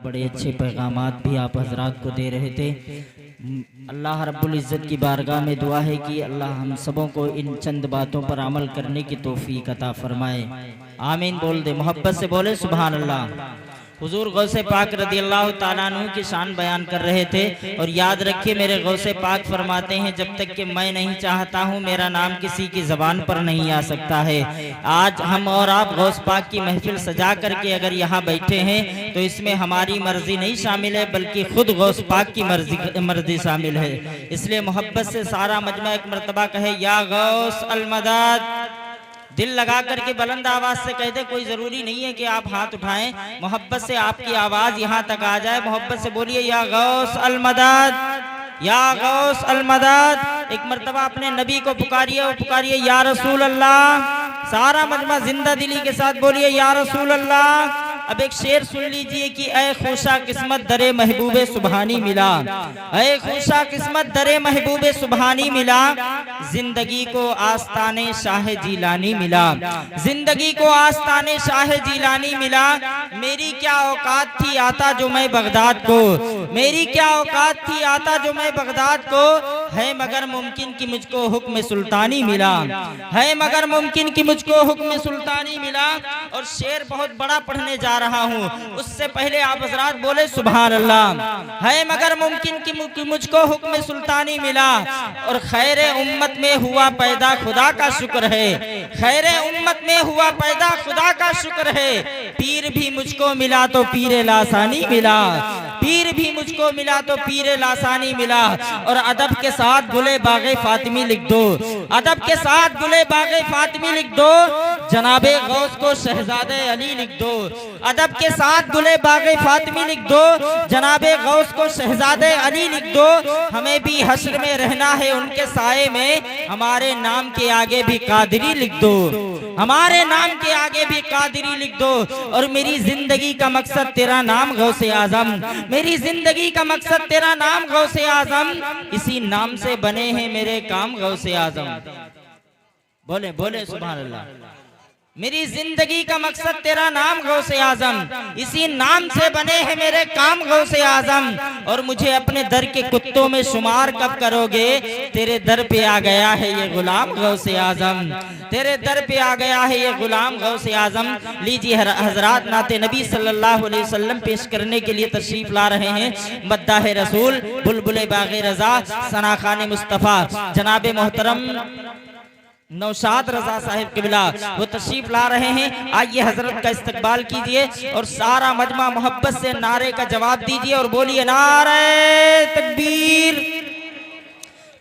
बड़े अच्छे पैगामात भी आप हजरात को दे रहे थे। अल्लाह रब्बुल इज़्ज़त की बारगाह में दुआ है कि अल्लाह हम सबों को इन चंद बातों पर अमल करने की तौफीक अता फरमाए। आमीन बोल दे, मोहब्बत से बोले सुभान अल्लाह। हुजूर गौसे पाक रदी अल्लाह ताला अन्हु की शान बयान कर रहे थे। और याद रखिए मेरे गौसे पाक फरमाते हैं, जब तक कि मैं नहीं चाहता हूँ मेरा नाम किसी की ज़बान पर नहीं आ सकता है। आज हम और आप गौस पाक की महफिल सजा करके अगर यहाँ बैठे हैं तो इसमें हमारी मर्जी नहीं शामिल है, बल्कि खुद गौस पाक की मर्जी शामिल है। इसलिए मोहब्बत से सारा मजमा एक मरतबा कहे, या गौस अल मदद। दिल लगा करके बुलंद आवाज से कह दे। कोई जरूरी नहीं है कि आप हाथ उठाएं, मोहब्बत से आपकी आवाज यहाँ तक आ जाए। मोहब्बत से बोलिए, या गौस अल मदद, या गौस अल मदद। एक मर्तबा अपने नबी को पुकारिए और पुकारिए, या रसूल अल्लाह। सारा मजमा जिंदा दिली के साथ बोलिए, या रसूल अल्लाह। अब एक शेर सुन लीजिए कि ऐ खुशा किस्मत दरे महबूबे सुबहानी मिला, ऐ खुशा किस्मत दरे महबूबे सुबहानी मिला, जिंदगी को आस्ताने शाह जीलानी मिला, जिंदगी को आस्ताने शाह जीलानी मिला। मेरी क्या औकात थी आता जो मैं बगदाद को, मेरी क्या औकात थी आता जो मैं बगदाद को, है मगर मुमकिन कि मुझको हुक्म सुल्तानी मिला, है मगर मुमकिन कि मुझको हुक्म सुल्तानी मिला। और शेर बहुत बड़ा पढ़ने जा रहा हूँ, उससे पहले आप हज़रात बोले सुभान अल्लाह। है मगर मुमकिन कि मुझको हुक्म सुल्तानी मिला, और खैरे उम्मत में हुआ पैदा खुदा का शुक्र है, खैरे उम्मत में हुआ पैदा खुदा का शुक्र है। पीर भी मुझको मिला तो पीरे लासानी मिला, पीर भी मुझको मिला तो पीरे लासानी मिला। और अदब के साथ गुले बागे फातिमी लिख दो, अदब के साथ गुले बागे फातिमी लिख दो, जनाबे गौस को शहजादे अली लिख दो। अदब के साथ गुले बागे फातिमी लिख दो, जनाबे गौस को शहजादे अली लिख दो। हमें भी हश्र में रहना है उनके साए में, हमारे नाम के आगे भी कादरी लिख दो, हमारे नाम के आगे भी कादरी लिख दो। और मेरी जिंदगी का मकसद तेरा नाम गौसे आजम, मेरी जिंदगी का मकसद तेरा नाम गौसे आजम, इसी नाम से बने हैं मेरे काम गौसे आजम। बोले बोले सुभान अल्लाह। मेरी जिंदगी का मकसद तेरा नाम गौसे आजम, इसी नाम से बने हैं मेरे काम गौसे आजम। और मुझे अपने दर के कुत्तों में शुमार कब करोगे, तेरे दर पे आ गया है ये गुलाम गौसे आजम, तेरे दर पे आ गया है ये गुलाम गौसे आजम। लीजिए हजरात, नाते नबी सल्लल्लाहु अलैहि वसल्लम पेश करने के लिए तशरीफ ला रहे हैं। मद्दाह रसूल बुलबुल बागे रजा सना खान मुस्तफ़ा जनाब मोहतरम नौशाद रजा साहिब किबला वो तशरीफ ला रहे हैं। आइए हजरत का इस्तकबाल कीजिए और सारा मजमा मोहब्बत से नारे का जवाब दीजिए और बोलिए नारे तकबीर।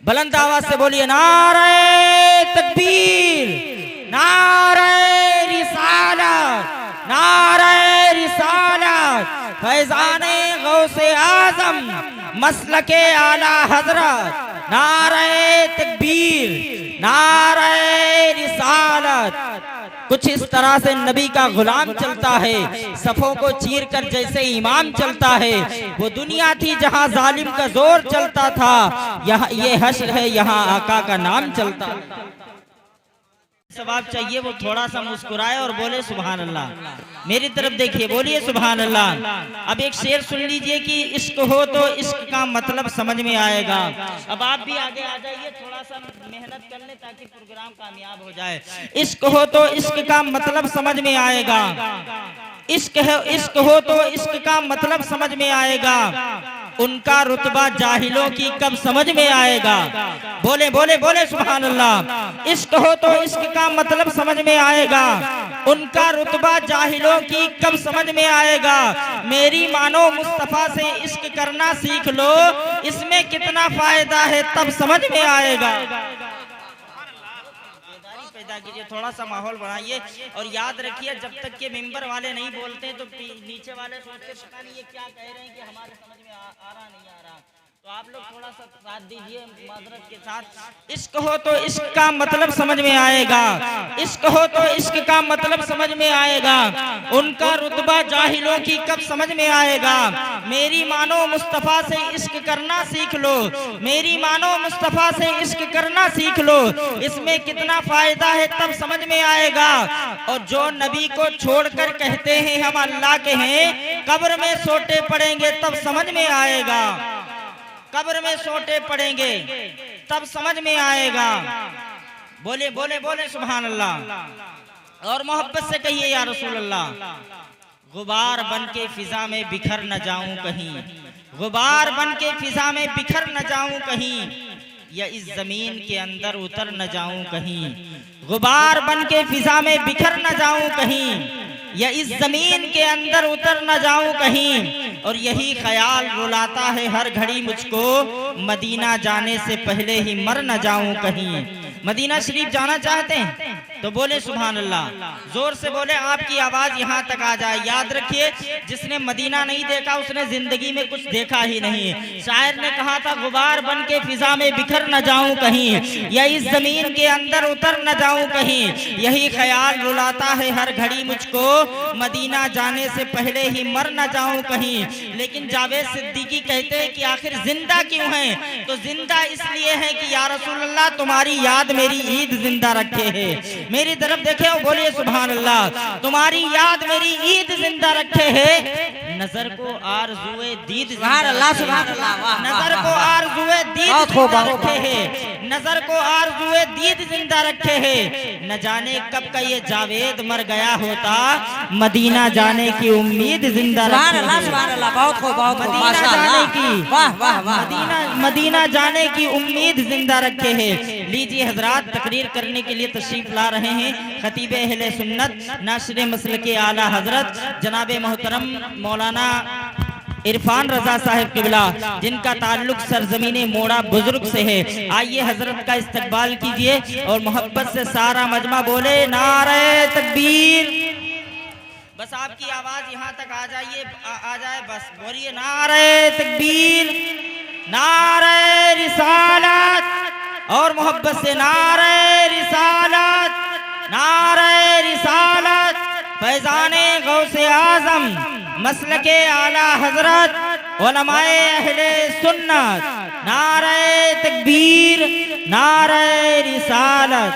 बुलंद आवाज से बोलिए नारे तकबीर, नारे रिसालत, नारे रिसालत, फैजाने गौसे आजम मसलके आला हजरत, नारे तकबीर, नारे रिसालत। कुछ इस तरह से नबी का गुलाम चलता है, सफों को चीर कर जैसे इमाम चलता है। वो दुनिया थी जहां जालिम का जोर चलता था, यहाँ ये हश्र है यहाँ आका का नाम चलता। सवाब चाहिए वो थोड़ा सा मुस्कुराए और बोले सुभान अल्लाह। मेरी तरफ देखिए, बोलिए सुभान अल्लाह। अब एक शेर सुन लीजिए कि इश्क हो तो इश्क का मतलब समझ में आएगा। अब आप भी आगे आ जाइए, थोड़ा सा मेहनत कर ले ताकि प्रोग्राम कामयाब हो जाए। इश्क हो तो इश्क का मतलब समझ में आएगा, इश्क हो तो इश्क का मतलब समझ में आएगा। उनका रुतबा जाहिलों की कब समझ में आएगा। बोले बोले बोले सुभान अल्लाह। इश्क हो तो इश्क का मतलब समझ में आएगा, उनका रुतबा जाहिलों की कब समझ में आएगा। मेरी मानो मुस्तफा से इश्क करना सीख लो, इसमें कितना फायदा है तब समझ में आएगा। पैदा कीजिए, थोड़ा सा माहौल बनाइए और याद रखिए जब तक के मेंबर वाले नहीं बोलते तो नीचे वाले सोचते पता नहीं ये क्या कह रहे हैं कि हमारे समझ में आ रहा नहीं आ रहा। तो आप लोग थोड़ा सा साथ दीजिए माजरत के साथ। इश्क हो तो इश्क का मतलब समझ में आएगा, इश्क हो तो इश्क का मतलब समझ में आएगा। उनका रुतबा जाहिलों की कब समझ में आएगा। मेरी मानो मुस्तफा से इश्क करना सीख लो, मेरी मानो मुस्तफा से इश्क करना सीख लो, इसमें कितना फायदा है तब समझ में आएगा। और जो नबी को छोड़कर कहते हैं हम अल्लाह के हैं, कब्र में सोटे पड़ेंगे तब समझ में आएगा, कब्र में सोटे पड़ेंगे तब समझ में आएगा। बोले बोले बोले सुभान अल्लाह। और मोहब्बत से कहिए या रसूल अल्लाह, गुबार बन के फिजा में बिखर न जाऊं कहीं, गुबार बन के फिजा में बिखर न जाऊं कहीं, या इस जमीन के अंदर उतर न जाऊं कहीं, गुबार बन के फिजा में बिखर न जाऊं कहीं, या इस जमीन के अंदर उतर न जाऊं कहीं। और यही ख्याल रुलाता है हर घड़ी मुझको, मदीना जाने से पहले ही मर न जाऊं कहीं। मदीना शरीफ जाना चाहते हैं तो बोले सुभान अल्लाह, जोर से बोले, आपकी आवाज यहाँ तक आ जाए। याद रखिए, जिसने मदीना नहीं देखा उसने जिंदगी में कुछ देखा ही नहीं। शायर ने कहा था, गुबार बन के फिजा में बिखर न जाऊं कहीं, या इस जमीन के अंदर उतर न जाऊं कहीं। यही ख्याल रुलाता है हर घड़ी मुझको, मदीना जाने से पहले ही मर न जाऊं कहीं। लेकिन जावेद सिद्दीकी कहते हैं कि आखिर जिंदा क्यों है? तो जिंदा इसलिए है कि या रसूल अल्लाह, तुम्हारी याद मेरी ईद जिंदा रखे है। मेरी तरफ देखे और बोलिए सुभान अल्लाह, तुम्हारी याद मेरी ईद जिंदा रखे है। नजर को आरज़ुए दीद सुभान अल्लाह, सुभान अल्लाह, वाह, नजर को आरज़ुए दीद जिंदा रखे है, नजर को आरज़ुए दीद जिंदा रखे है। न जाने कब का ये जावेद मर गया होता, मदीना जाने की उम्मीद जिंदा रखे है। सुभान अल्लाह, बहुत खूब, बहुत खूब, मदीना जाने की, वाह वाह वाह, मदीना जाने की उम्मीद जिंदा रखे है। लीजिए हजरात, तकरीर करने के लिए तशरीफ ला रहे हैं खतीब अहले सुन्नत नासिर मसल के आला हजरत जनाब मोहतरम मौलाना इरफान रजा साहिब किबला, जिनका ताल्लुक सरजमीने मोड़ा बुजुर्ग से है। आइए हजरत का इस्तकबाल कीजिए और मोहब्बत से सारा मजमा बोले नारे तकबीर। बस आपकी आवाज यहाँ तक आ जाइए, आ जाए, बस बोलिए नारे तकबीर, नारे रिसालत, और मोहब्बत से नारे रिसालत, नारे रिसालत। फैजाने गौसे आजम मसलके आला हजरत उलमाए अहले सुन्नत, नारे तकबीर, नारे रिसालत।